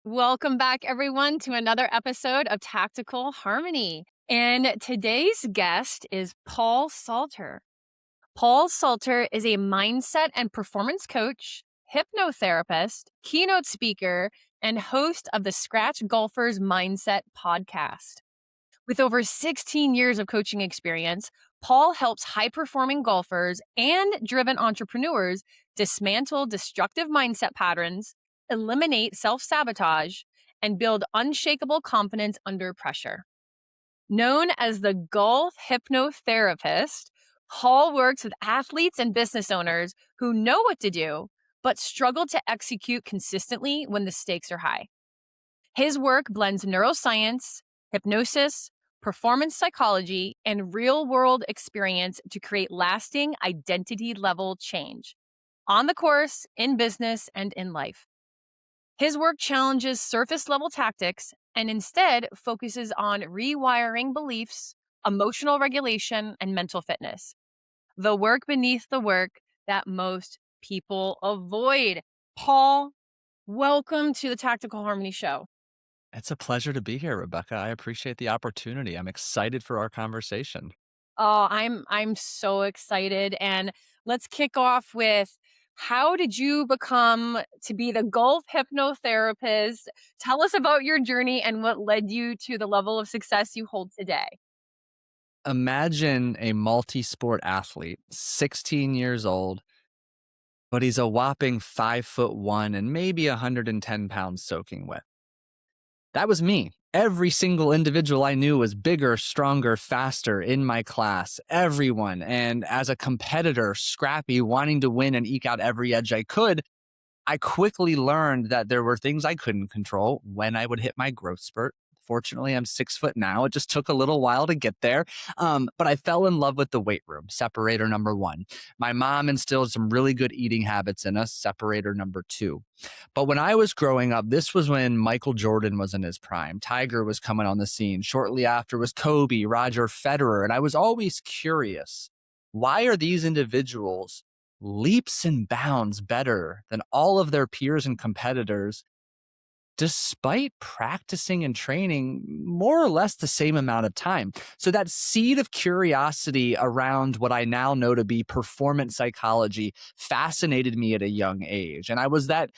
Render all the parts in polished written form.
Welcome back, everyone, to another episode of Tactical Harmony. And today's guest is Paul Salter. Paul Salter is a mindset and performance coach, hypnotherapist, keynote speaker, and host of the Scratch Golfers Mindset podcast. With over 16 years of coaching experience, Paul helps high performing golfers and driven entrepreneurs dismantle destructive mindset patterns, eliminate self sabotage, and build unshakable confidence under pressure. Known as the golf hypnotherapist, Paul works with athletes and business owners who know what to do, but struggle to execute consistently when the stakes are high. His work blends neuroscience, hypnosis, performance psychology, and real world experience to create lasting identity level change on the course, in business, and in life. His work challenges surface level tactics and instead focuses on rewiring beliefs, emotional regulation, and mental fitness. The work beneath the work that most people avoid. Paul, welcome to the Tactical Harmony Show. It's a pleasure to be here, Rebecca. I appreciate the opportunity. I'm excited for our conversation. Oh, I'm so excited. And let's kick off with how did you become to be the golf hypnotherapist? Tell us about your journey and what led you to the level of success you hold today. Imagine a multi sport athlete, 16 years old, but he's a whopping 5'1" and maybe 110 pounds soaking wet. That was me. Every single individual I knew was bigger, stronger, faster in my class. Everyone. And as a competitor, scrappy, wanting to win and eke out every edge I could, I quickly learned that there were things I couldn't control when I would hit my growth spurt. Fortunately, I'm 6 foot now. It just took a little while to get there. But I fell in love with the weight room, separator number one. My mom instilled some really good eating habits in us, separator number two. But when I was growing up, this was when Michael Jordan was in his prime. Tiger was coming on the scene. Shortly after was Kobe, Roger Federer. And I was always curious, why are these individuals leaps and bounds better than all of their peers and competitors, despite practicing and training more or less the same amount of time? So that seed of curiosity around what I now know to be performance psychology fascinated me at a young age. And I was that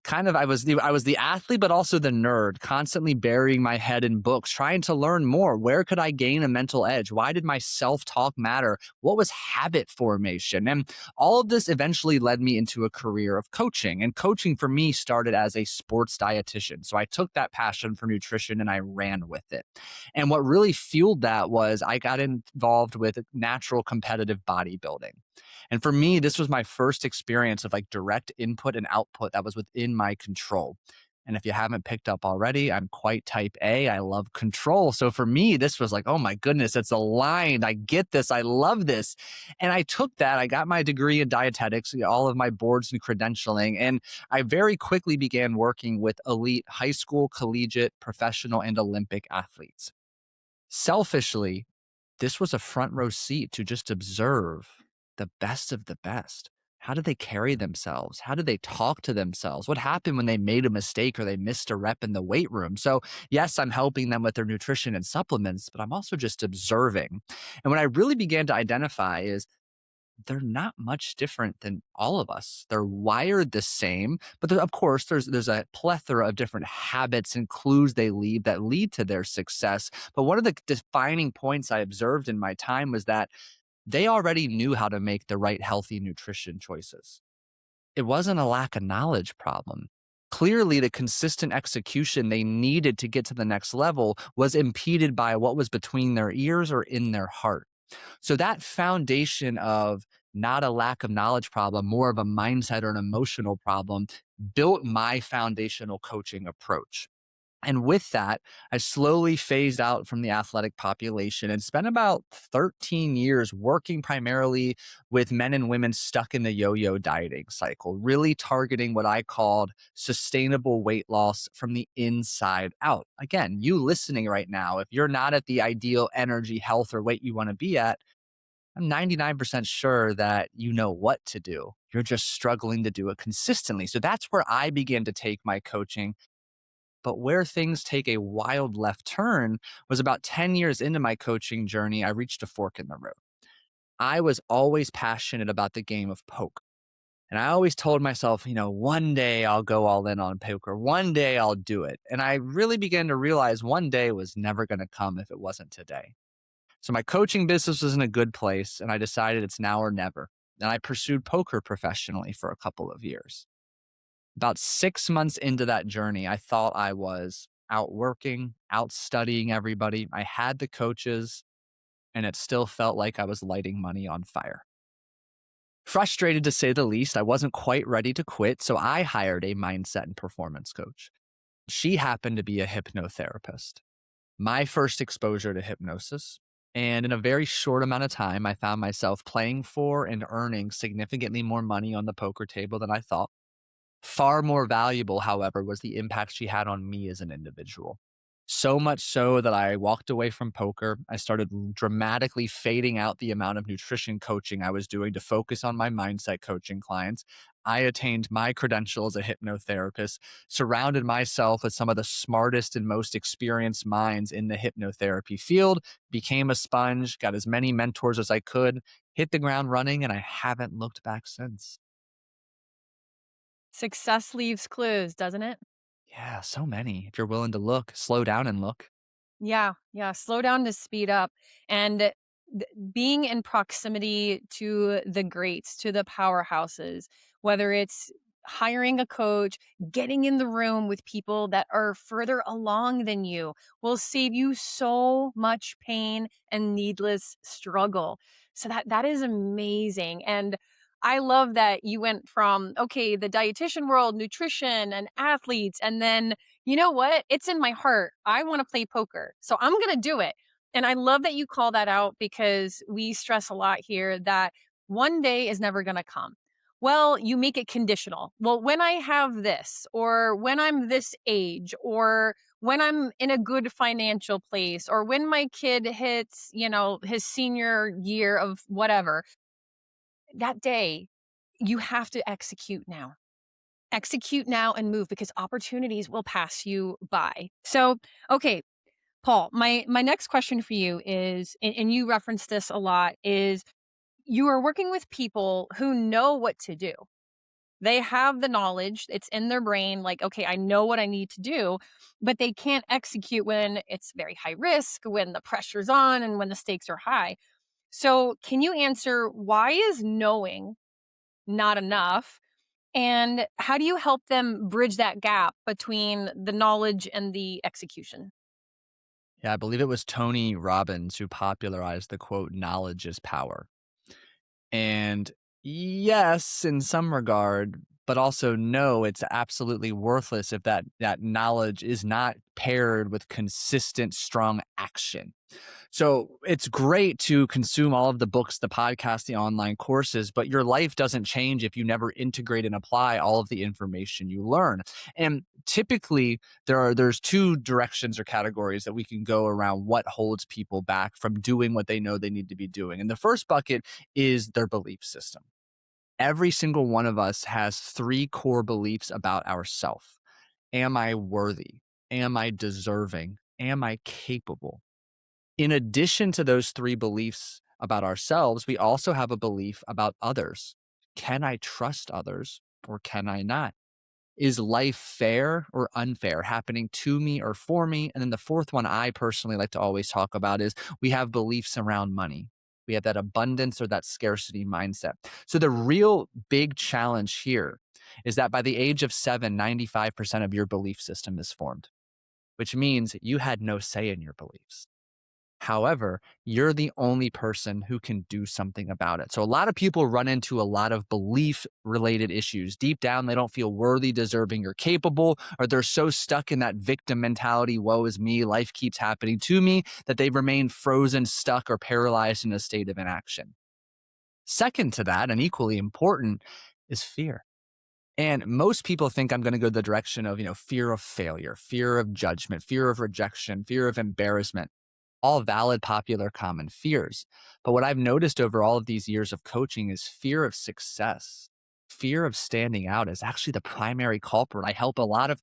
I was the athlete, but also the nerd, constantly burying my head in books, trying to learn more. Where could I gain a mental edge? Why did my self-talk matter? What was habit formation? And all of this eventually led me into a career of coaching. And coaching for me started as a sports dietitian. So I took that passion for nutrition and I ran with it. And what really fueled that was I got involved with natural competitive bodybuilding. And for me, this was my first experience of like direct input and output that was within my control. And if you haven't picked up already, I'm quite type A. I love control. So for me, this was like, oh my goodness, it's aligned. I get this. I love this. And I took that. I got my degree in dietetics, all of my boards and credentialing. And I very quickly began working with elite high school, collegiate, professional, and Olympic athletes. Selfishly, this was a front row seat to just observe the best of the best. How did they carry themselves? How did they talk to themselves? What happened when they made a mistake or they missed a rep in the weight room? So, yes, I'm helping them with their nutrition and supplements, but I'm also just observing. And what I really began to identify is they're not much different than all of us. They're wired the same, but of course, there's a plethora of different habits and clues they leave that lead to their success. But one of the defining points I observed in my time was that they already knew how to make the right healthy nutrition choices. It wasn't a lack of knowledge problem. Clearly, the consistent execution they needed to get to the next level was impeded by what was between their ears or in their heart. So that foundation of not a lack of knowledge problem, more of a mindset or an emotional problem, built my foundational coaching approach. And with that, I slowly phased out from the athletic population and spent about 13 years working primarily with men and women stuck in the yo-yo dieting cycle, really targeting what I called sustainable weight loss from the inside out. Again, you listening right now, if you're not at the ideal energy, health, or weight you want to be at, I'm 99% sure that you know what to do. You're just struggling to do it consistently. So that's where I began to take my coaching. But where things take a wild left turn was about 10 years into my coaching journey, I reached a fork in the road. I was always passionate about the game of poker. And I always told myself, one day I'll go all in on poker. One day I'll do it. And I really began to realize one day was never going to come if it wasn't today. So my coaching business was in a good place, and I decided it's now or never. And I pursued poker professionally for a couple of years. About 6 months into that journey, I thought I was out working, out studying everybody. I had the coaches, and it still felt like I was lighting money on fire. Frustrated to say the least, I wasn't quite ready to quit, so I hired a mindset and performance coach. She happened to be a hypnotherapist. My first exposure to hypnosis. And in a very short amount of time, I found myself playing for and earning significantly more money on the poker table than I thought. Far more valuable, however, was the impact she had on me as an individual. So much so that I walked away from poker. I started dramatically fading out the amount of nutrition coaching I was doing to focus on my mindset coaching clients. I attained my credential as a hypnotherapist, surrounded myself with some of the smartest and most experienced minds in the hypnotherapy field, became a sponge, got as many mentors as I could, hit the ground running, and I haven't looked back since. Success leaves clues, doesn't it? Yeah, so many. If you're willing to look, slow down and look. Yeah, yeah. Slow down to speed up. And being in proximity to the greats, to the powerhouses, whether it's hiring a coach, getting in the room with people that are further along than you, will save you so much pain and needless struggle. So that is amazing. And I love that you went from, okay, the dietitian world, nutrition and athletes, and then you know what? It's in my heart. I want to play poker. So I'm going to do it. And I love that you call that out because we stress a lot here that one day is never going to come. Well, you make it conditional. Well, when I have this, or when I'm this age, or when I'm in a good financial place, or when my kid hits, his senior year of whatever, that day, you have to execute now. Execute now and move because opportunities will pass you by. So, okay, Paul, my next question for you is, and you referenced this a lot, is you are working with people who know what to do. They have the knowledge, it's in their brain, like, okay, I know what I need to do, but they can't execute when it's very high risk, when the pressure's on, and when the stakes are high. So, can you answer why is knowing not enough? And how do you help them bridge that gap between the knowledge and the execution? Yeah, I believe it was Tony Robbins who popularized the quote, knowledge is power. And yes, in some regard, but also no, it's absolutely worthless if that knowledge is not paired with consistent, strong action. So it's great to consume all of the books, the podcasts, the online courses, but your life doesn't change if you never integrate and apply all of the information you learn. And typically there's two directions or categories that we can go around what holds people back from doing what they know they need to be doing. And the first bucket is their belief system. Every single one of us has three core beliefs about ourself. Am I worthy? Am I deserving? Am I capable? In addition to those three beliefs about ourselves, we also have a belief about others. Can I trust others or can I not? Is life fair or unfair, happening to me or for me? And then the fourth one I personally like to always talk about is we have beliefs around money. We have that abundance or that scarcity mindset. So the real big challenge here is that by the age of 7, 95% of your belief system is formed, which means you had no say in your beliefs. However, you're the only person who can do something about it. So a lot of people run into a lot of belief related issues. Deep down, they don't feel worthy, deserving, or capable, or they're so stuck in that victim mentality, woe is me, life keeps happening to me, that they remain frozen, stuck, or paralyzed in a state of inaction. Second to that, and equally important, is fear. And most people think I'm going to go the direction of, fear of failure, fear of judgment, fear of rejection, fear of embarrassment, all valid, popular, common fears. But what I've noticed over all of these years of coaching is fear of success, fear of standing out is actually the primary culprit. I help a lot of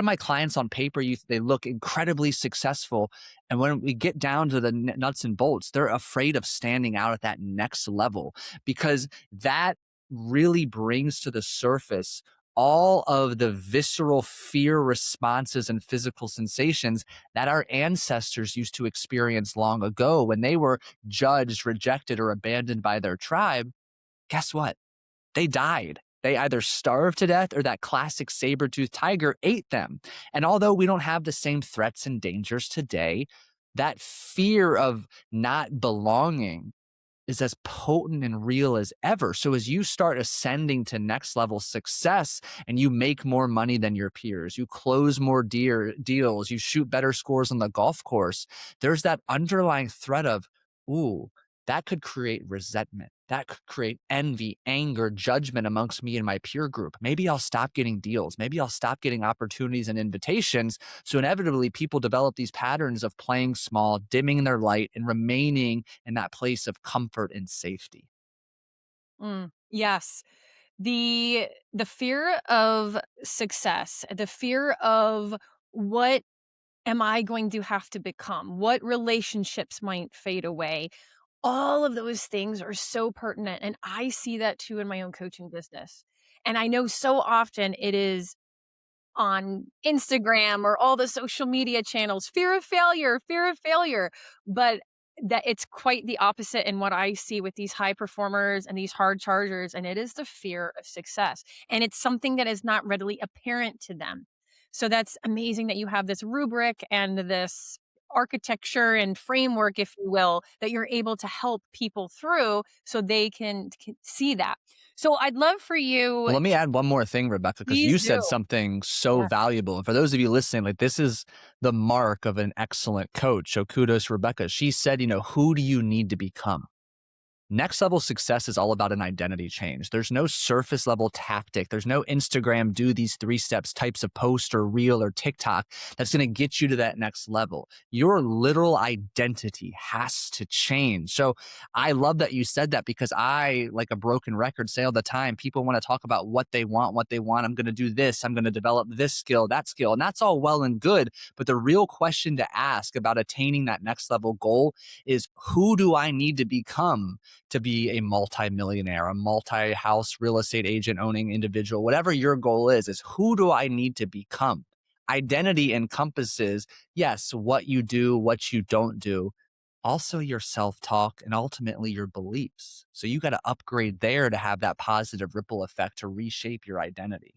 my clients on paper, they look incredibly successful, and when we get down to the nuts and bolts, they're afraid of standing out at that next level because that really brings to the surface all of the visceral fear responses and physical sensations that our ancestors used to experience long ago when they were judged, rejected, or abandoned by their tribe. Guess what? They died. They either starved to death or that classic saber-toothed tiger ate them. And although we don't have the same threats and dangers today, that fear of not belonging is as potent and real as ever. So as you start ascending to next level success and you make more money than your peers, you close more deals, you shoot better scores on the golf course, there's that underlying threat of, ooh, that could create resentment. That could create envy, anger, judgment amongst me and my peer group. Maybe I'll stop getting deals. Maybe I'll stop getting opportunities and invitations. So inevitably, people develop these patterns of playing small, dimming their light, and remaining in that place of comfort and safety. Yes. The fear of success, the fear of what am I going to have to become? What relationships might fade away? All of those things are so pertinent, and I see that too in my own coaching business. And I know so often it is on Instagram or all the social media channels, fear of failure. But that it's quite the opposite in what I see with these high performers and these hard chargers. And it is the fear of success. And it's something that is not readily apparent to them. So that's amazing that you have this rubric and this architecture and framework, if you will, that you're able to help people through so they can see that. So I'd love for you, Well, let me add one more thing, Rebecca, because please you do. said something so Yeah. valuable. And for those of you listening, like this is the mark of an excellent coach. So kudos, Rebecca. She said, who do you need to become? Next level success is all about an identity change. There's no surface level tactic. There's no Instagram, do these 3 steps types of post or reel or TikTok that's going to get you to that next level. Your literal identity has to change. So I love that you said that because I, like a broken record, say all the time, people want to talk about what they want, what they want. I'm going to do this. I'm going to develop this skill, that skill. And that's all well and good. But the real question to ask about attaining that next level goal is who do I need to become to be a multimillionaire, a multi-house real estate agent owning individual, whatever your goal is who do I need to become? Identity encompasses, yes, what you do, what you don't do, also your self-talk and ultimately your beliefs. So you got to upgrade there to have that positive ripple effect to reshape your identity.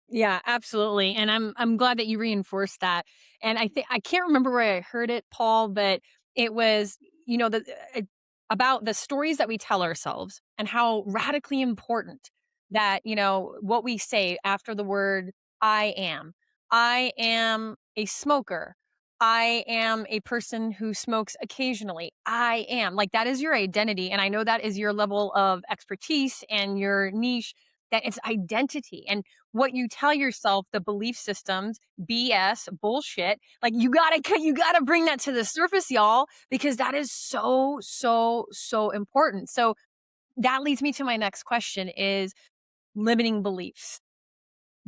Yeah, absolutely. And I'm glad that you reinforced that. And I think I can't remember where I heard it, Paul, but it was, the about the stories that we tell ourselves and how radically important that, what we say after the word I am. I am a smoker. I am a person who smokes occasionally. I am. Like that is your identity. And I know that is your level of expertise and your niche, that it's identity. And what you tell yourself, the belief systems, BS, bullshit, like you gotta bring that to the surface, y'all, because that is so, so, so important. So that leads me to my next question is limiting beliefs.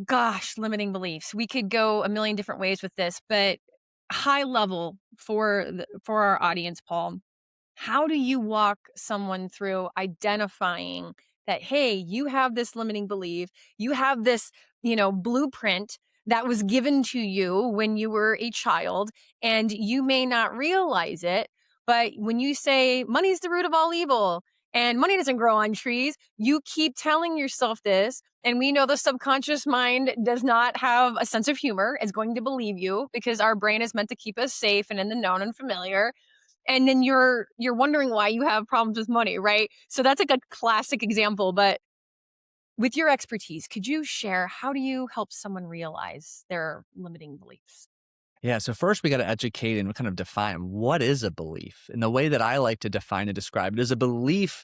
Gosh, limiting beliefs. We could go a million different ways with this, but high level for our audience, Paul, how do you walk someone through identifying that, hey, you have this limiting belief, you have this, blueprint that was given to you when you were a child, and you may not realize it, but when you say money's the root of all evil and money doesn't grow on trees, you keep telling yourself this. And we know the subconscious mind does not have a sense of humor, is going to believe you because our brain is meant to keep us safe and in the known and familiar, and then you're wondering why you have problems with money, right? So that's like a classic example, but with your expertise, could you share how do you help someone realize their limiting beliefs? Yeah. So first we got to educate and kind of define what is a belief. And the way that I like to define and describe it is a belief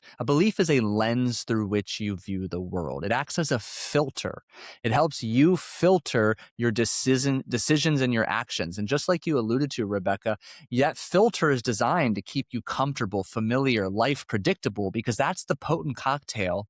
is a lens through which you view the world. It acts as a filter. It helps you filter your decisions and your actions. And just like you alluded to, Rebecca, that filter is designed to keep you comfortable, familiar, life predictable, because that's the potent cocktail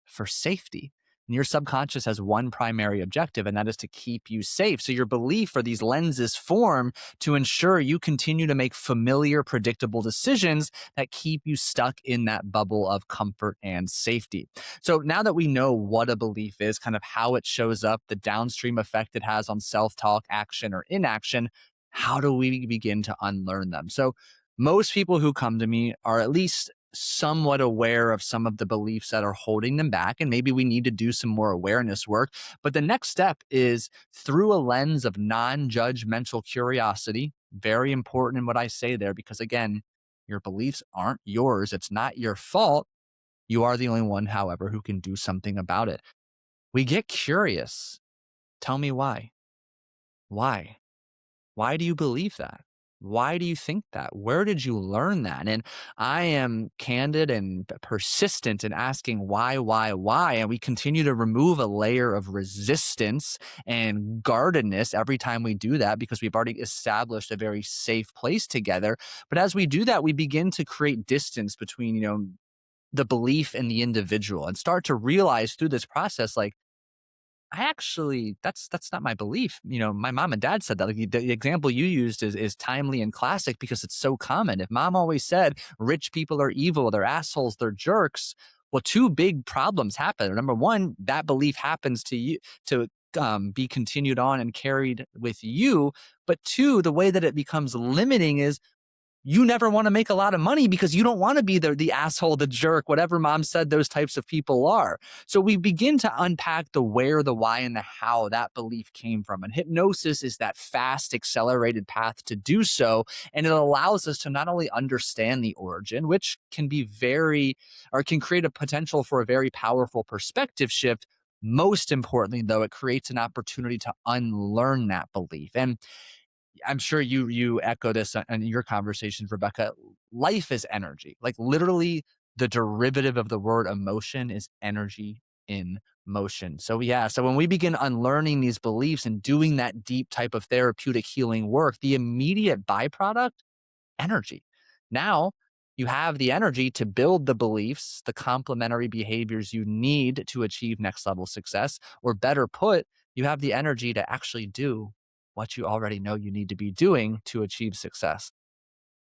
for safety. And your subconscious has one primary objective, and that is to keep you safe. So your belief or these lenses form to ensure you continue to make familiar, predictable decisions that keep you stuck in that bubble of comfort and safety. So now that we know what a belief is, kind of how it shows up, the downstream effect it has on self talk, action, or inaction, how do we begin to unlearn them? So most people who come to me are at least somewhat aware of some of the beliefs that are holding them back. And maybe we need to do some more awareness work. But the next step is through a lens of non judgmental curiosity. Very important in what I say there, because again, your beliefs aren't yours. It's not your fault. You are the only one, however, who can do something about it. We get curious. Tell me why. Why? Why do you believe that? Why do you think that? Where did you learn that? And I am candid and persistent in asking why? And we continue to remove a layer of resistance and guardedness every time we do that because we've already established a very safe place together. But as we do that, we begin to create distance between, the belief and the individual and start to realize through this process, like, I actually that's not my belief. My mom and dad said that. Like the example you used is timely and classic because it's so common. If mom always said rich people are evil, they're assholes, they're jerks, well, two big problems happen. Number one, that belief happens to you to be continued on and carried with you. But two, the way that it becomes limiting is you never want to make a lot of money because you don't want to be the asshole, the jerk, whatever mom said those types of people are. So we begin to unpack the where, the why, and the how that belief came from. And hypnosis is that fast, accelerated path to do so. And it allows us to not only understand the origin, which can be can create a potential for a very powerful perspective shift. Most importantly, though, it creates an opportunity to unlearn that belief. And I'm sure you echo this in your conversations, Rebecca. Life is energy. Like literally, the derivative of the word emotion is energy in motion. So yeah, so when we begin unlearning these beliefs and doing that deep type of therapeutic healing work, the immediate byproduct, energy. Now you have the energy to build the beliefs, the complementary behaviors you need to achieve next level success, or better put, you have the energy to actually do what you already know you need to be doing to achieve success.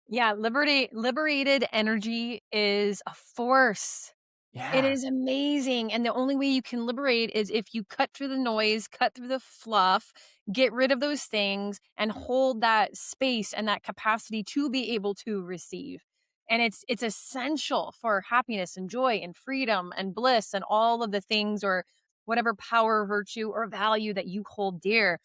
Yeah, liberated energy is a force. It Yeah. is amazing, and the only way you can liberate is if you cut through the noise, cut through the fluff, get rid of those things, and hold that space and that capacity to be able to receive. And it's essential for happiness and joy and freedom and bliss and all of the things or whatever power, virtue, or value that you hold dear.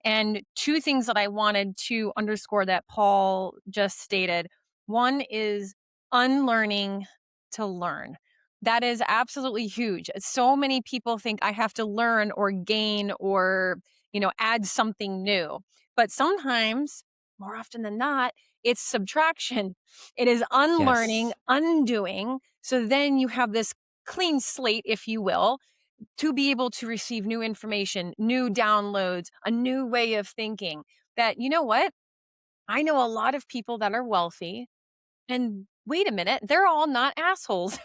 And two things that I wanted to underscore that Paul just stated. One is unlearning to learn. That is absolutely huge. So many people think I have to learn or gain or, add something new. But sometimes, more often than not, it's subtraction. It is unlearning, Yes. undoing. So then you have this clean slate, if you will, to be able to receive new information, new downloads, a new way of thinking. That, you know what? I know a lot of people that are wealthy, and wait a minute, they're all not assholes.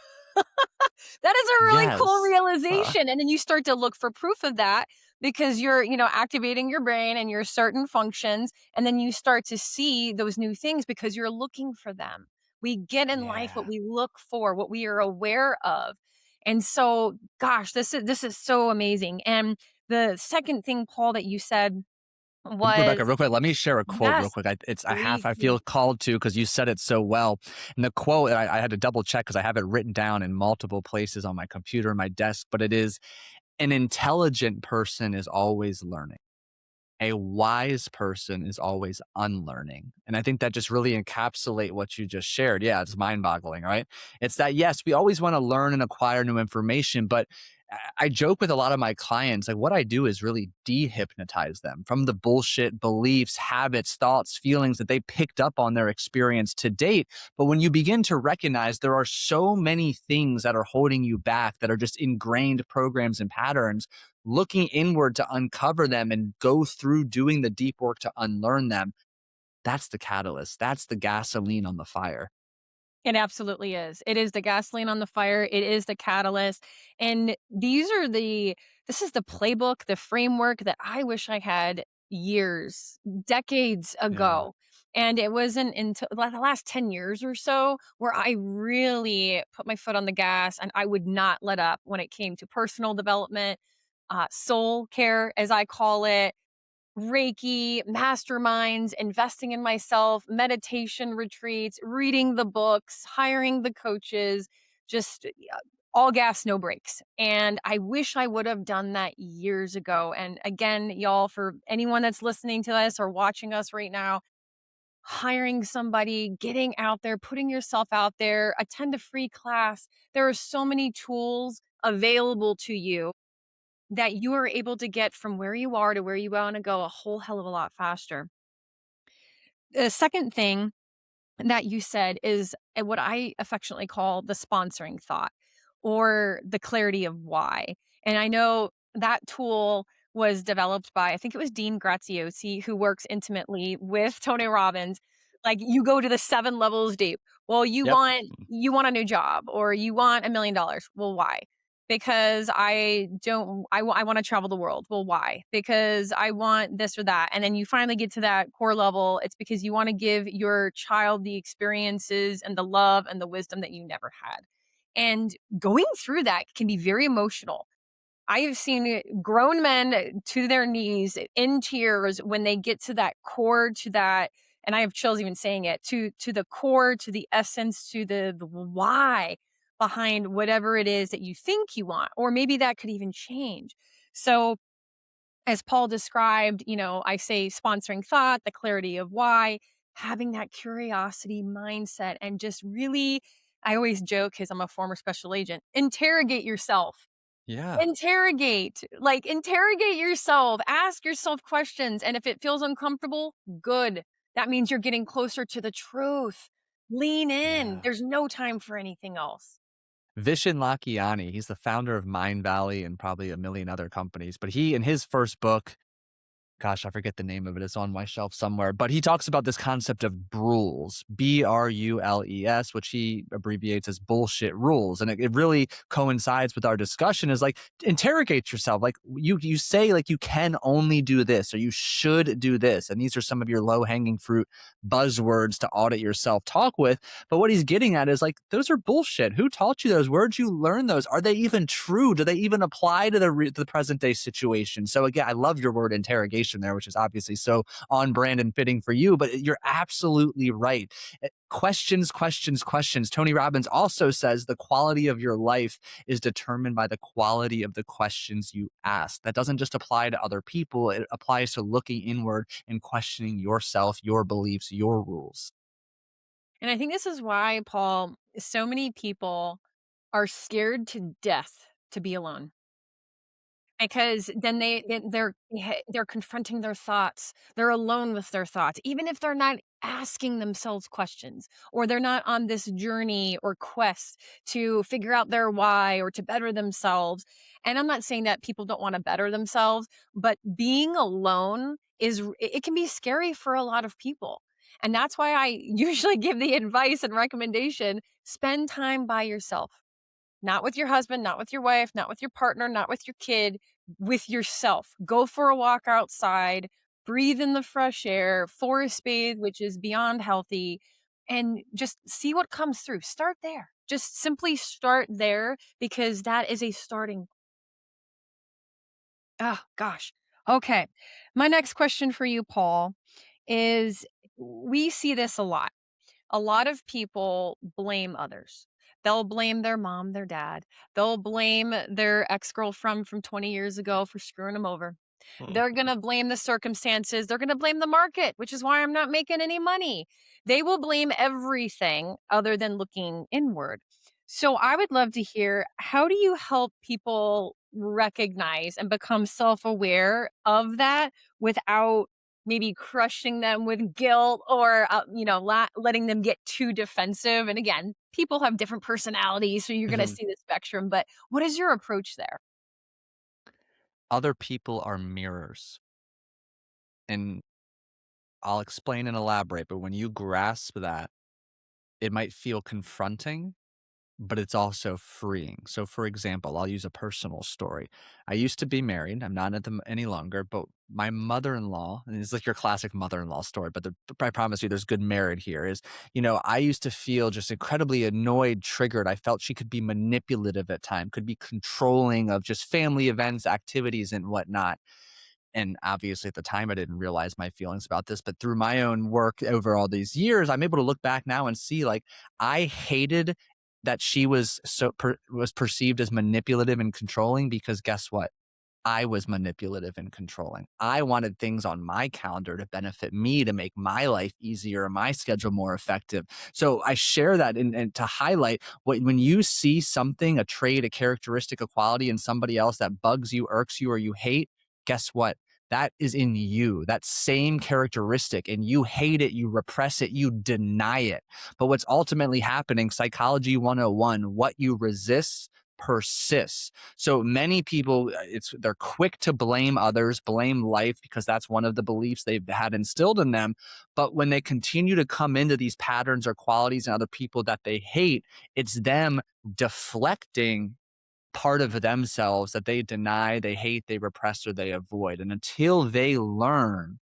That is a really cool Yes. realization, and then you start to look for proof of that because you're, activating your brain and your certain functions, and then you start to see those new things because you're looking for them. We get in life what Yeah. we look for, what we are aware of. And so, gosh, this is so amazing. And the second thing, Paul, that you said Rebecca, was real quick, let me share a quote real yes, quick. please I do. feel called to because you said it so well. And the quote, I had to double check because I have it written down in multiple places on my computer, my desk, but it is an intelligent person is always learning. A wise person is always unlearning. And I think that just really encapsulate what you just shared. Yeah, it's mind-boggling, right? It's that yes, we always want to learn and acquire new information, but I joke with a lot of my clients, like what I do is really dehypnotize them from the bullshit beliefs, habits, thoughts, feelings that they picked up on their experience to date. But when you begin to recognize there are so many things that are holding you back that are just ingrained programs and patterns, looking inward to uncover them and go through doing the deep work to unlearn them, that's the catalyst. That's the gasoline on the fire. It absolutely is. It is the gasoline on the fire, it is the catalyst, and this is the playbook, the framework that I wish I had years, decades Yeah. ago, and it wasn't until the last 10 years or so where I really put my foot on the gas, and I would not let up when it came to personal development, soul care, as I call it, Reiki, masterminds, investing in myself, meditation retreats, reading the books, hiring the coaches, just all gas, no brakes. And I wish I would have done that years ago. And again, y'all, for anyone that's listening to us or watching us right now, hiring somebody, getting out there, putting yourself out there, attend a free class. There are so many tools available to you that you are able to get from where you are to where you wanna go a whole hell of a lot faster. The second thing that you said is what I affectionately call the sponsoring thought or the clarity of why. And I know that tool was developed by, I think it was Dean Graziosi, who works intimately with Tony Robbins. Like you go to the 7 levels deep. Well, Yep. you want a new job or you want $1 million. Well, why? Because I don't I want to travel the world. Well, why? Because I want this or that. And then you finally get to that core level. It's because you want to give your child the experiences and the love and the wisdom that you never had. And going through that can be very emotional. I have seen grown men to their knees in tears when they get to that core, to that, and I have chills even saying it, to the core, to the essence, to the why behind whatever it is that you think you want, or maybe that could even change. So as Paul described, I say sponsoring thought, the clarity of why, having that curiosity mindset, and just really, I always joke because I'm a former special agent, interrogate yourself. Yeah. Interrogate yourself, ask yourself questions, and if it feels uncomfortable, good. That means you're getting closer to the truth. Lean in. Yeah. There's no time for anything else. Vishen Lakhiani, he's the founder of Mind Valley and probably a million other companies. But he, in his first book, gosh, I forget the name of it. It's on my shelf somewhere. But he talks about this concept of brules, BRULES, which he abbreviates as bullshit rules. And it really coincides with our discussion is like interrogate yourself. Like you say like you can only do this or you should do this. And these are some of your low-hanging fruit buzzwords to audit your self-talk with. But what he's getting at is like those are bullshit. Who taught you those? Where'd you learn those? Are they even true? Do they even apply to the present day situation? So again, I love your word interrogation there, which is obviously so on brand and fitting for you. But you're absolutely right. Questions, questions, questions. Tony Robbins also says the quality of your life is determined by the quality of the questions you ask. That doesn't just apply to other people, it applies to looking inward and questioning yourself, your beliefs, your rules. And I think this is why, Paul, so many people are scared to death to be alone. Because then they're confronting their thoughts. They're alone with their thoughts, even if they're not asking themselves questions or they're not on this journey or quest to figure out their why or to better themselves. And I'm not saying that people don't want to better themselves, but being alone it can be scary for a lot of people. And that's why I usually give the advice and recommendation, spend time by yourself, not with your husband, not with your wife, not with your partner, not with your kid, with yourself. Go for a walk outside, breathe in the fresh air, forest bathe, which is beyond healthy, and just see what comes through. Start there. Just simply start there because that is a starting. Oh, gosh. Okay. My next question for you, Paul, is we see this a lot of people blame others. They'll blame their mom, their dad. They'll blame their ex-girlfriend from 20 years ago for screwing them over. They're going to blame the circumstances. They're going to blame the market, which is why I'm not making any money. They will blame everything other than looking inward. So I would love to hear, how do you help people recognize and become self-aware of that without maybe crushing them with guilt or letting them get too defensive? And again, people have different personalities, so you're going to Mhm. see the spectrum, but what is your approach there? Other people are mirrors. And I'll explain and elaborate, but when you grasp that, it might feel confronting, but it's also freeing. So, for example, I'll use a personal story. I used to be married. I'm not at them any longer, but my mother-in-law, and it's like your classic mother-in-law story, but I promise you there's good merit here, is, I used to feel just incredibly annoyed, triggered. I felt she could be manipulative at times, could be controlling of just family events, activities, and whatnot. And obviously at the time I didn't realize my feelings about this, but through my own work over all these years, I'm able to look back now and see, like, I hated that she was was perceived as manipulative and controlling, because guess what? I was manipulative and controlling. I wanted things on my calendar to benefit me, to make my life easier, my schedule more effective. So I share that and to highlight when you see something, a trait, a characteristic, a quality in somebody else that bugs you, irks you, or you hate, guess what? That is in you, that same characteristic, and you hate it, you repress it, you deny it. But what's ultimately happening, psychology 101, what you resist persists. So many people, they're quick to blame others, blame life, because that's one of the beliefs they've had instilled in them. But when they continue to come into these patterns or qualities in other people that they hate, it's them deflecting part of themselves that they deny, they hate, they repress, or they avoid. And until they learn,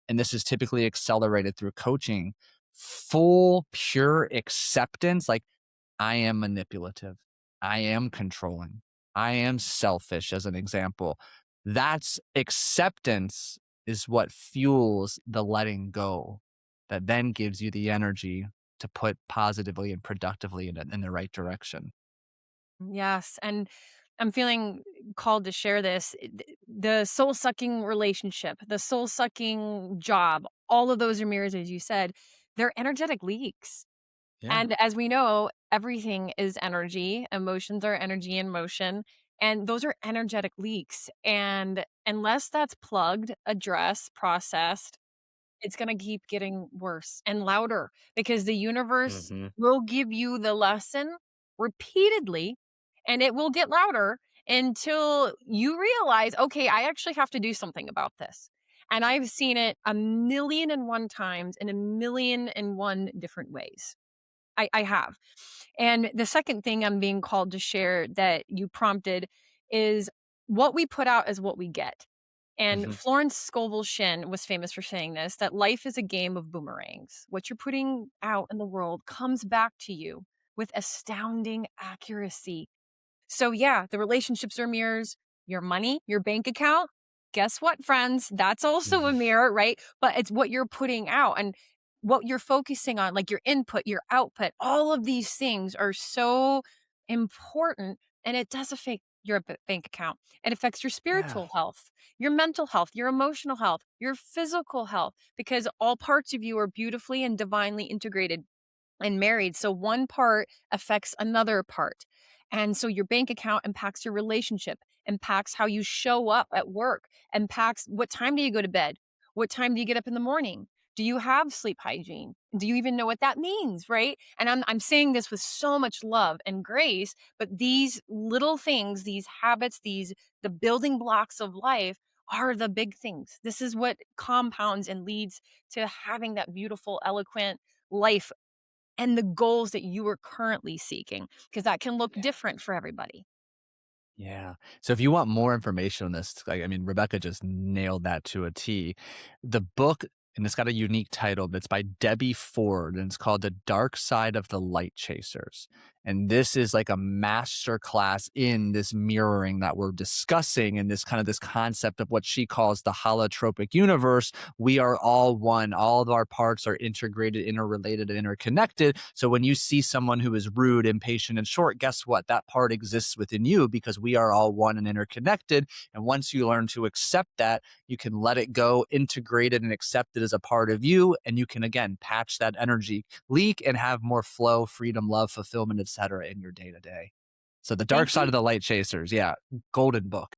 and this is typically accelerated through coaching, full, pure acceptance, like, I am manipulative, I am controlling, I am selfish, as an example. That's acceptance is what fuels the letting go that then gives you the energy to put positively and productively in the right direction. Yes, and I'm feeling called to share this. The soul-sucking relationship, the soul-sucking job, all of those are mirrors, as you said. They're energetic leaks. Yeah. And as we know, everything is energy. Emotions are energy in motion, and those are energetic leaks. And unless that's plugged, addressed, processed, it's gonna keep getting worse and louder because the universe Mhm. will give you the lesson repeatedly, and it will get louder until you realize, "Okay, I actually have to do something about this." And I've seen it a million and one times in a million and one different ways. I have. And the second thing I'm being called to share that you prompted is what we put out is what we get. And Mhm. Florence Scovel Shinn was famous for saying this, that life is a game of boomerangs. What you're putting out in the world comes back to you with astounding accuracy. So yeah, the relationships are mirrors. Your money, your bank account, guess what, friends? That's also a Mhm. mirror, right? But it's what you're putting out and what you're focusing on, like your input, your output. All of these things are so important, and it does affect your bank account. It affects your Yeah. spiritual health, your mental health, your emotional health, your physical health, because all parts of you are beautifully and divinely integrated and married. So one part affects another part. And so your bank account impacts your relationship, impacts how you show up at work, impacts what time do you go to bed? What time do you get up in the morning? Do you have sleep hygiene? Do you even know what that means, right? And I'm saying this with so much love and grace, but these little things, these habits, these the building blocks of life are the big things. This is what compounds and leads to having that beautiful, eloquent life and the goals that you are currently seeking, because that can look Yeah. different for everybody. Yeah. So if you want more information on this, like, I mean, Rebecca just nailed that to a T. The book, and it's got a unique title, but it's by Debbie Ford, and it's called The Dark Side of the Light Chasers. And this is like a master class in this mirroring that we're discussing, and this concept of what she calls the holotropic universe. We are all one. All of our parts are integrated, interrelated, and interconnected. So when you see someone who is rude, impatient, and short, guess what? That part exists within you, because we are all one and interconnected. And once you learn to accept that, you can let it go, integrate it, and accept it as a part of you. And you can, again, patch that energy leak and have more flow, freedom, love, fulfillment, etc. in your day to day. So the dark Thank side you. of the light chasers. Yeah. Golden book.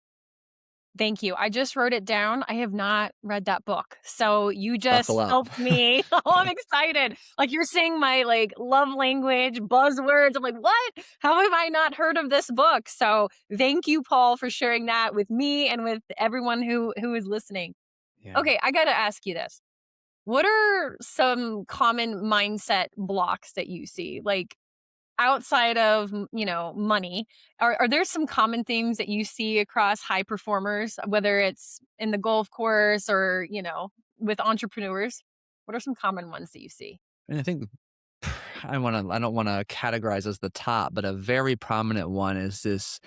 Thank you. I just wrote it down. I have not read that book. So you Buckle just up. helped me. Oh, I'm excited. Like you're saying my like love language, buzzwords. I'm like, what? How have I not heard of this book? So thank you, Paul, for sharing that with me and with everyone who is listening. Yeah. Okay, I gotta ask you this. What are some common mindset blocks that you see? Like outside of, money, are there some common themes that you see across high performers, whether it's in the golf course or, with entrepreneurs? What are some common ones that you see? And I think I don't wanna categorize as the top, but a very prominent one is this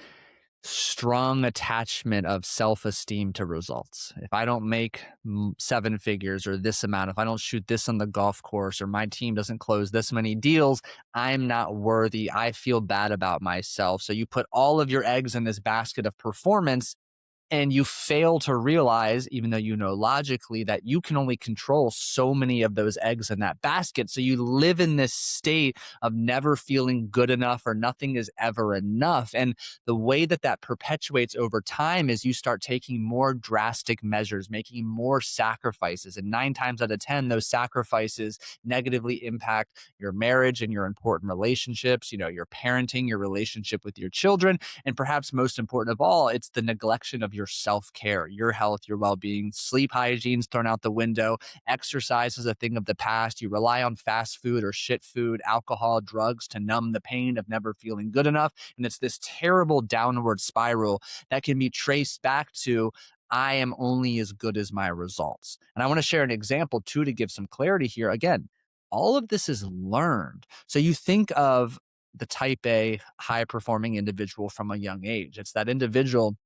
strong attachment of self-esteem to results. If I don't make 7 figures or this amount, if I don't shoot this on the golf course or my team doesn't close this many deals, I'm not worthy. I feel bad about myself. So you put all of your eggs in this basket of performance and you fail to realize, even though you know logically, that you can only control so many of those eggs in that basket. So you live in this state of never feeling good enough or nothing is ever enough. And the way that that perpetuates over time is you start taking more drastic measures, making more sacrifices. And 9 times out of 10, those sacrifices negatively impact your marriage and your important relationships, your parenting, your relationship with your children. And perhaps most important of all, it's the neglection of your self care, your health, your well being. Sleep hygiene's thrown out the window. Exercise is a thing of the past. You rely on fast food or shit food, alcohol, drugs to numb the pain of never feeling good enough. And it's this terrible downward spiral that can be traced back to I am only as good as my results. And I want to share an example too to give some clarity here. Again, all of this is learned. So you think of the type A high performing individual from a young age. It's that individual.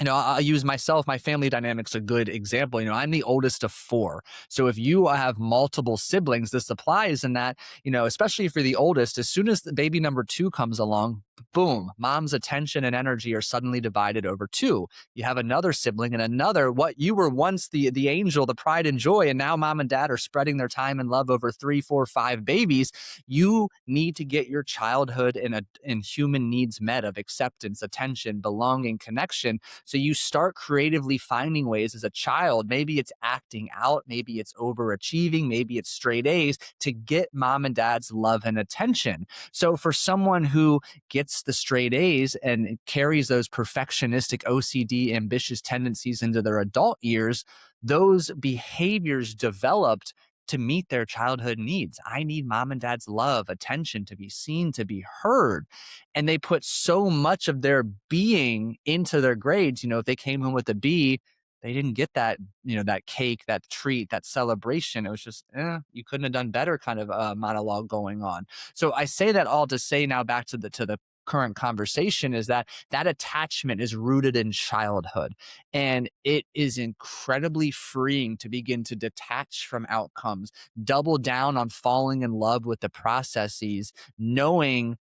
I'll use myself, my family dynamic's a good example. I'm the oldest of 4. So if you have multiple siblings, this applies in that, especially if you're the oldest, as soon as the baby number 2 comes along, boom, mom's attention and energy are suddenly divided over 2. You have another sibling and another, what you were once the angel, the pride and joy, and now mom and dad are spreading their time and love over 3, 4, 5 babies. You need to get your childhood and human needs met of acceptance, attention, belonging, connection. So you start creatively finding ways as a child. Maybe it's acting out, maybe it's overachieving, maybe it's straight A's to get mom and dad's love and attention. So for someone who gets the straight A's and carries those perfectionistic OCD ambitious tendencies into their adult years, those behaviors developed to meet their childhood needs. I need mom and dad's love, attention, to be seen, to be heard. And they put so much of their being into their grades. If they came home with a B, they didn't get that, that cake, that treat, that celebration. It was just, you couldn't have done better kind of monologue going on. So I say that all to say now back to the current conversation is that that attachment is rooted in childhood, and it is incredibly freeing to begin to detach from outcomes, double down on falling in love with the processes, knowing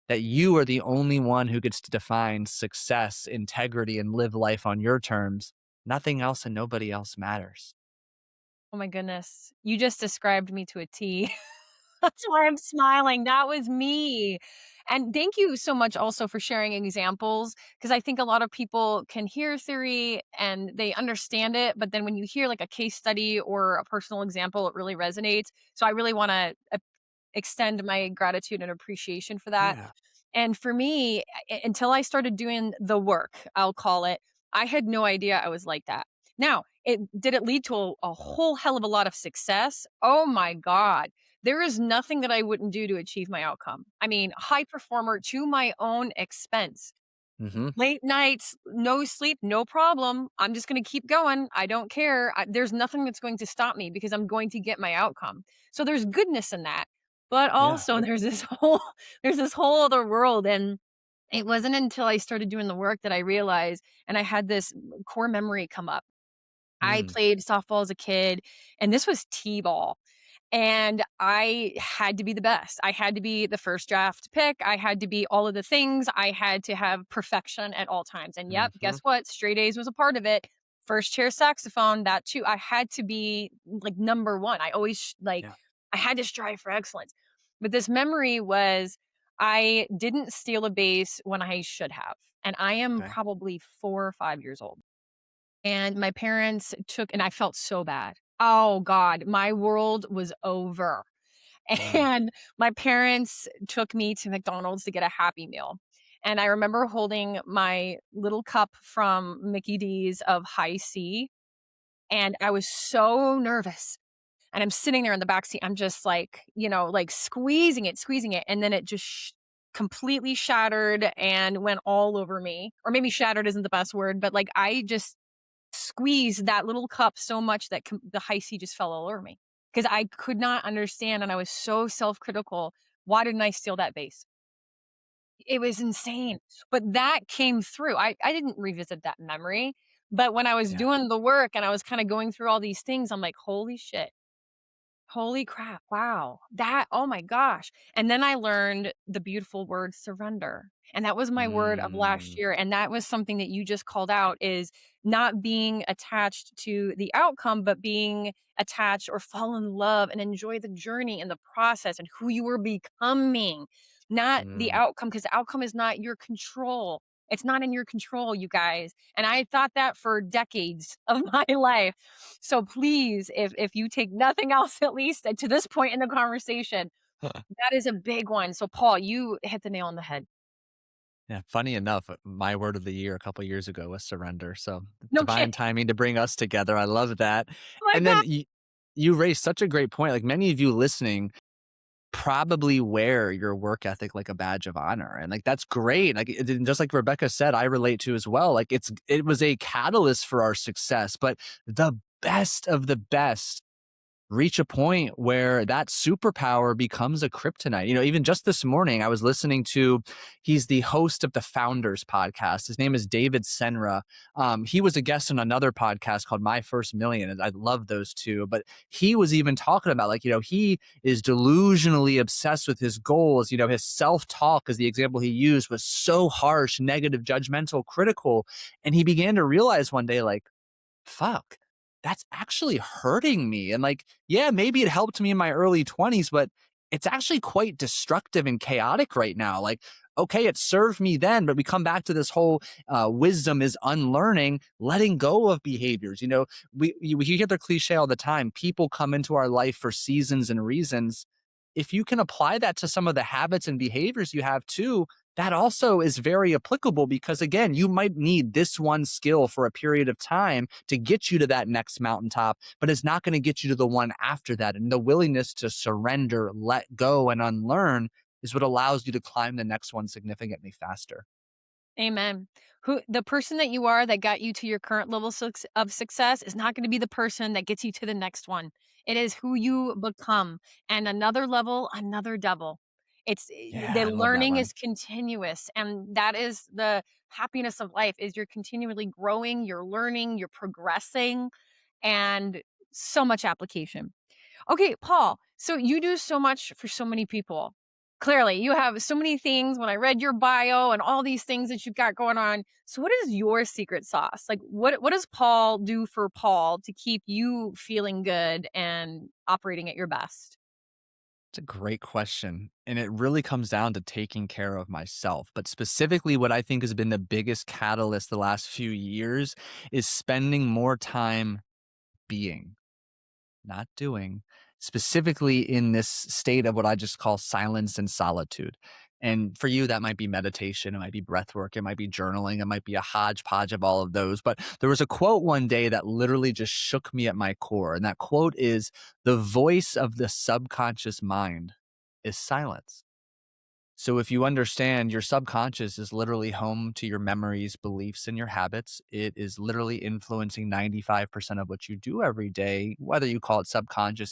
that you are the only one who gets to define success, integrity, and live life on your terms. Nothing else and nobody else matters. Oh my goodness. You just described me to a T. That's why I'm smiling. That was me. And thank you so much also for sharing examples because I think a lot of people can hear theory and they understand it, but then when you hear like a case study or a personal example, it really resonates. So I really want to extend my gratitude and appreciation for that. Yeah. And for me, until I started doing the work, I'll call it, I had no idea I was like that. Now, it lead to a whole hell of a lot of success? Oh my God. There is nothing that I wouldn't do to achieve my outcome. I mean, high performer to my own expense. Hmm. Late nights, no sleep, no problem. I'm just going to keep going. I don't care. There's nothing that's going to stop me because I'm going to get my outcome. So there's goodness in that. But Yeah. also there's this whole other world, and it wasn't until I started doing the work that I realized, and I had this core memory come up. I Mm. played softball as a kid, and this was T-ball. And I had to be the best. I had to be the first draft pick. I had to be all of the things. I had to have perfection at all times. And yep, Hmm. guess what? Straight A's was a part of it. First chair saxophone, that too. I had to be like number one. I always Yeah. I had to strive for excellence. But this memory was I didn't steal a base when I should have. And I am Okay. probably 4 or 5 years old. And my parents took, and I felt so bad. Oh God, my world was over. Mm. And my parents took me to McDonald's to get a Happy Meal. And I remember holding my little cup from Mickey D's of High C, and I was so nervous. and I'm sitting there in the back seat. I'm just like, like squeezing it, and then it just completely shattered and went all over me. Or maybe shattered isn't the best word, but like I just squeezed that little cup so much that the high C just fell all over me because I could not understand, and I was so self-critical. Why didn't I steal that vase? It was insane, but that came through. I didn't revisit that memory, but when I was Yeah. doing the work and I was kinda going through all these things, I'm like, "Holy shit. Holy crap, wow. Oh my gosh." And then I learned the beautiful word surrender. And that was my word of last Mm, year. And that was something that you just called out is not being attached to the outcome, but being attached or fall in love and enjoy the journey and the process and who you were becoming, not the mm. outcome, because the outcome is not your control. It's not in your control, you guys. And I thought that for decades of my life. So please, if you take nothing else, at least to this point in the conversation, that is a big one. So Paul, you hit the nail on the head. Yeah, funny enough, my word of the year a couple years ago was surrender. So No divine kidding. timing to bring us together. I love that. Oh my And then god. you raised such a great point. Like many of you listening probably wear your work ethic like a badge of honor. And like that's great. Like and just like Rebecca said, I relate to as well. Like it was a catalyst for our success, but the best of the best reach a point where that superpower becomes a kryptonite. Even just this morning, I was listening to, he's the host of the Founders podcast. His name is David Senra. He was a guest on another podcast called My First Million. And I love those two. But he was even talking about, like, he is delusionally obsessed with his goals. His self talk, as the example he used, was so harsh, negative, judgmental, critical. And he began to realize one day, like, fuck, that's actually hurting me. And like, yeah, maybe it helped me in my early 20s, but it's actually quite destructive and chaotic right now. Like, okay, it served me then, but we come back to this whole wisdom is unlearning, letting go of behaviors. We hear the cliche all the time. People come into our life for seasons and reasons. If you can apply that to some of the habits and behaviors you have too, that also is very applicable because again, you might need this one skill for a period of time to get you to that next mountaintop, but it's not going to get you to the one after that. And the willingness to surrender, let go, and unlearn is what allows you to climb the next one significantly faster. Amen. The person that you are that got you to your current level of success is not going to be the person that gets you to the next one. It is who you become. And another level, another devil. The Yeah, I love that learning one. is continuous, and that is the happiness of life is you're continually growing, you're learning, you're progressing, and so much application. Okay, Paul, so you do so much for so many people. Clearly, you have so many things when I read your bio and all these things that you've got going on. So what is your secret sauce? Like what does Paul do for Paul to keep you feeling good and operating at your best? It's a great question. And it really comes down to taking care of myself. But specifically, what I think has been the biggest catalyst the last few years is spending more time being, not doing, specifically in this state of what I just call silence and solitude. And for you, that might be meditation, it might be breath work, it might be journaling, it might be a hodgepodge of all of those. But there was a quote one day that literally just shook me at my core. And that quote is, the voice of the subconscious mind is silence. So if you understand your subconscious is literally home to your memories, beliefs, and your habits, it is literally influencing 95% of what you do every day, whether you call it subconscious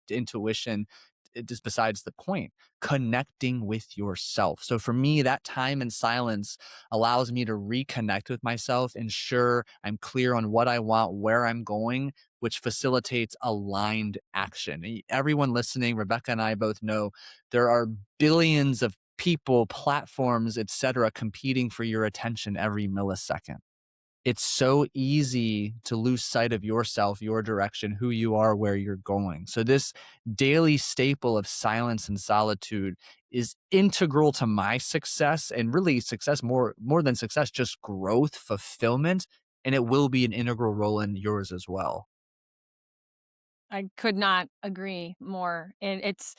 intuition, it is besides the point. Connecting with yourself. So for me, that time in silence allows me to reconnect with myself, ensure I'm clear on what I want, where I'm going, which facilitates aligned action. Everyone listening, Rebecca and I both know there are billions of people, platforms, etc., competing for your attention every millisecond. It's so easy to lose sight of yourself, your direction, who you are, where you're going. So this daily staple of silence and solitude is integral to my success, and really success, more than success, just growth, fulfillment, and it will be an integral role in yours as well. I could not agree more. And it's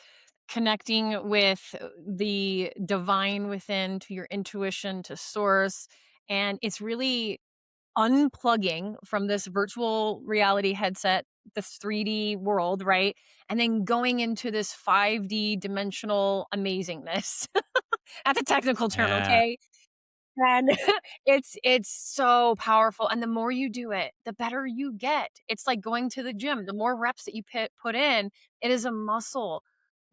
connecting with the divine within to your intuition to source, and it's really unplugging from this virtual reality headset, this 3D world, right? And then going into this 5D dimensional amazingness. That's a technical term, Yeah. okay? And it's so powerful, and the more you do it, the better you get. It's like going to the gym. The more reps that you put in, it is a muscle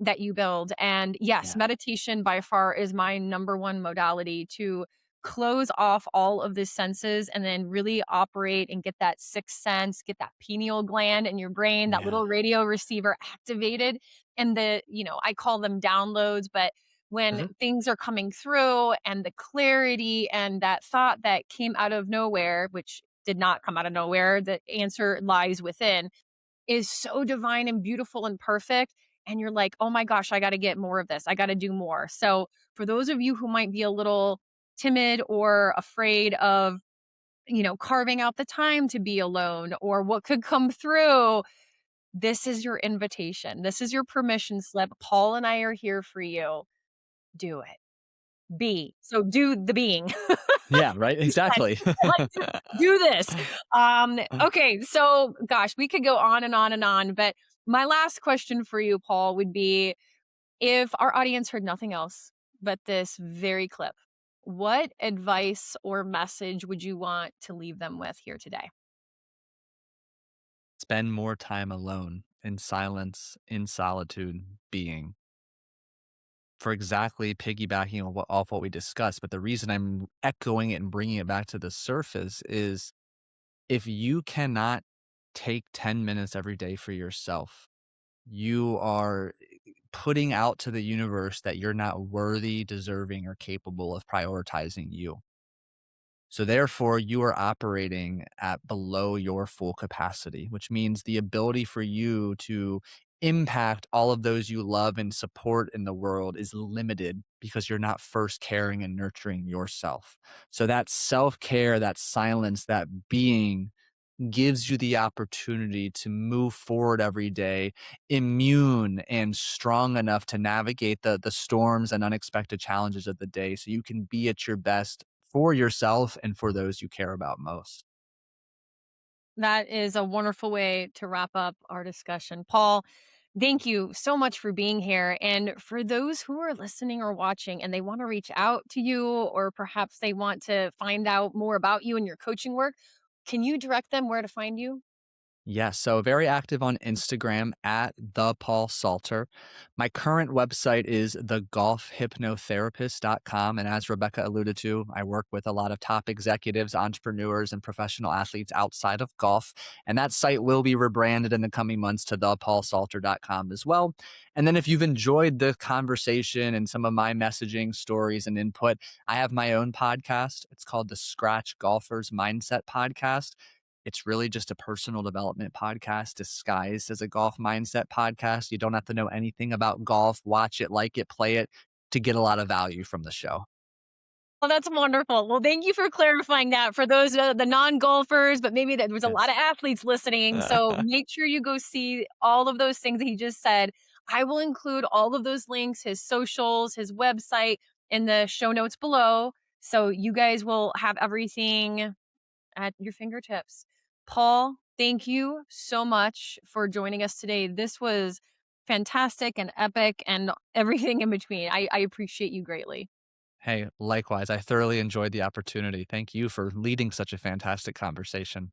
that you build, and yes, Yeah. meditation by far is my number 1 modality to close off all of the senses and then really operate and get that sixth sense, get that pineal gland in your brain, that Yeah. little radio receiver activated, and I call them downloads, but when Mhm. things are coming through and the clarity and that thought that came out of nowhere, which did not come out of nowhere, the answer lies within, is so divine and beautiful and perfect. And you're like, oh my gosh, I got to get more of this. I got to do more. So, for those of you who might be a little timid or afraid of, carving out the time to be alone or what could come through, this is your invitation. This is your permission slip. Paul and I are here for you. Do it. Be. So do the being. Yeah, right, Yes, exactly. like, do this. Okay, so gosh, we could go on and on and on, but my last question for you, Paul, would be if our audience heard nothing else but this very clip, what advice or message would you want to leave them with here today? Spend more time alone, in silence, in solitude, being. For exactly piggybacking on off what we discussed, but the reason I'm echoing it and bringing it back to the surface is if you cannot take 10 minutes every day for yourself, you are putting out to the universe that you're not worthy, deserving, or capable of prioritizing you. So therefore, you are operating at below your full capacity, which means the ability for you to impact all of those you love and support in the world is limited because you're not first caring and nurturing yourself. So that self-care, that silence, that being gives you the opportunity to move forward every day immune and strong enough to navigate the storms and unexpected challenges of the day so you can be at your best for yourself and for those you care about most. That is a wonderful way to wrap up our discussion. Paul, thank you so much for being here. And for those who are listening or watching and they want to reach out to you, or perhaps they want to find out more about you and your coaching work, can you direct them where to find you? Yes, so very active on Instagram at the Paul Salter. My current website is thegolfhypnotherapist.com. And as Rebecca alluded to, I work with a lot of top executives, entrepreneurs, and professional athletes outside of golf. And that site will be rebranded in the coming months to thepaulsalter.com as well. And then if you've enjoyed the conversation and some of my messaging, stories, and input, I have my own podcast. It's called the Scratch Golfers Mindset Podcast. It's really just a personal development podcast disguised as a golf mindset podcast. You don't have to know anything about golf, watch it, like it, play it to get a lot of value from the show. Oh, that's wonderful. Well, thank you for clarifying that for those the non-golfers, but maybe that there's a lot Yes. of athletes listening. So make sure you go see all of those things that he just said. I will include all of those links, his socials, his website in the show notes below. So you guys will have everything at your fingertips. Paul, thank you so much for joining us today. This was fantastic and epic and everything in between. I appreciate you greatly. Hey, likewise, I thoroughly enjoyed the opportunity. Thank you for leading such a fantastic conversation.